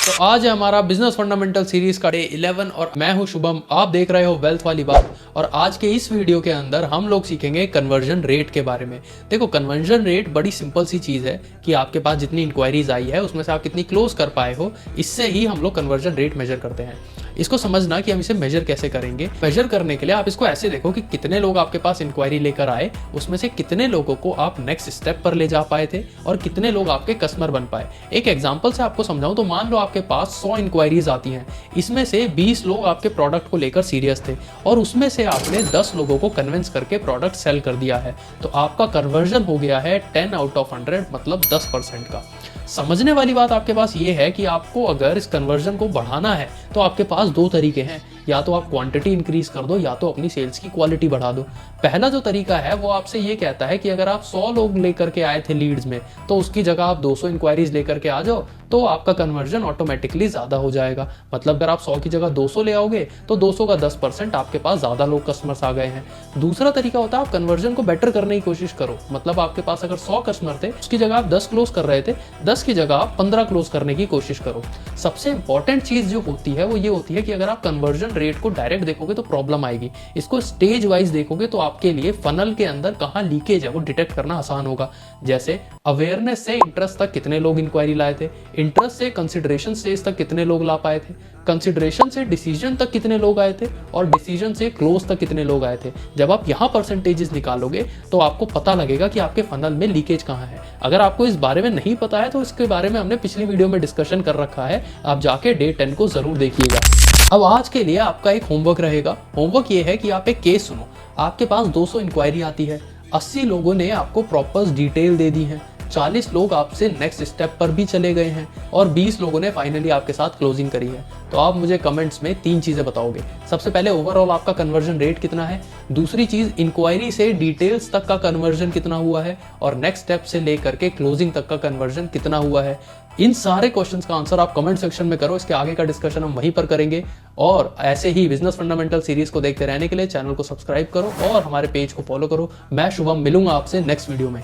तो आज है हमारा बिजनेस फंडामेंटल सीरीज का डे 11 और मैं हूं शुभम। आप देख रहे हो वेल्थ वाली बात। और आज के इस वीडियो के अंदर हम लोग सीखेंगे कन्वर्जन रेट के बारे में। देखो, कन्वर्जन रेट बड़ी सिंपल सी चीज है कि आपके पास जितनी इंक्वायरीज आई है उसमें से आप कितनी क्लोज कर पाए हो, इससे ही हम लोग कन्वर्जन रेट मेजर करते हैं। इसको समझना कि हम इसे मेजर कैसे करेंगे। मेजर करने के लिए आप इसको ऐसे देखो कि कितने लोग आपके पास इंक्वायरी लेकर आए, उसमें से कितने लोगों को आप नेक्स्ट स्टेप पर ले जा पाए थे और कितने लोग आपके कस्टमर बन पाए। एक एग्जांपल से आपको समझाऊं तो मान लो आपके पास 100 इंक्वायरीज आती हैं, इसमें से 20 लोग आपके प्रोडक्ट को लेकर सीरियस थे और उसमें से आपने 10 लोगों को कन्विंस करके प्रोडक्ट सेल कर दिया है, तो आपका कन्वर्जन हो गया है 10 आउट ऑफ 100, मतलब 10% का। समझने वाली बात आपके पास ये है कि आपको अगर इस कन्वर्जन को बढ़ाना है तो आपके पास दो तरीके हैं, या तो आप क्वांटिटी इंक्रीज कर दो या तो अपनी सेल्स की क्वालिटी बढ़ा दो। पहला जो तरीका है वो आपसे ये कहता है कि अगर आप 100 लोग लेकर के आए थे लीड्स में, तो उसकी जगह आप 200 इंक्वायरीज लेकर के आ जाओ, तो आपका कन्वर्जन ऑटोमेटिकली ज्यादा हो जाएगा। मतलब अगर आप 100 की जगह 200 ले आओगे तो 200 का 10%, आपके पास ज्यादा लोग कस्टमर्स आ गए हैं। दूसरा तरीका होता है आप कन्वर्जन को बेटर करने की कोशिश करो। मतलब आपके पास अगर 100 कस्टमर थे, उसकी जगह आप 10 क्लोज कर रहे थे, 10 की जगह आप 15 क्लोज करने की कोशिश करो। सबसे इंपॉर्टेंट चीज जो होती है वो ये होती है कि अगर आप कन्वर्जन रेट को डायरेक्ट देखोगे तो प्रॉब्लम आएगी। इसको स्टेज वाइज देखोगे तो आपके लिए फनल के अंदर कहाँ लीकेज है वो डिटेक्ट करना आसान होगा। जैसे अवेयरनेस से इंटरेस्ट तक कितने लोग इंक्वायरी लाए थे, इंटरेस्ट से कंसिडरेशन स्टेज तक कितने लोग ला पाए थे, कंसिडरेशन से डिसीजन तक कितने लोग आए थे और डिसीजन से क्लोज तक कितने लोग आए थे। जब आप यहाँ परसेंटेजेस निकालोगे तो आपको पता लगेगा कि आपके फनल में लीकेज कहाँ है। अगर आपको इस बारे में नहीं पता है तो इसके बारे में हमने पिछली वीडियो में डिस्कशन कर रखा है, आप जाके डे 10 को जरूर देखिएगा। अब आज के लिए आपका एक होमवर्क रहेगा। होमवर्क ये है कि आप एक केस सुनो। आपके पास 200 इंक्वायरी आती है, 80 लोगों ने आपको प्रॉपर डिटेल दे दी है, 40 लोग आपसे नेक्स्ट स्टेप पर भी चले गए हैं और 20 लोगों ने फाइनली आपके साथ क्लोजिंग करी है। तो आप मुझे कमेंट्स में 3 चीजें बताओगे। सबसे पहले ओवरऑल आपका कन्वर्जन रेट कितना है, दूसरी चीज इंक्वायरी से डिटेल्स तक का कन्वर्जन कितना हुआ है और नेक्स्ट स्टेप से लेकर के क्लोजिंग तक का कन्वर्जन कितना हुआ है। इन सारे क्वेश्चंस का आंसर आप कमेंट सेक्शन में करो। इसके आगे का डिस्कशन हम वहीं पर करेंगे। और ऐसे ही बिजनेस फंडामेंटल सीरीज को देखते रहने के लिए चैनल को सब्सक्राइब करो और हमारे पेज को फॉलो करो। मैं शुभम मिलूंगा आपसे नेक्स्ट वीडियो में।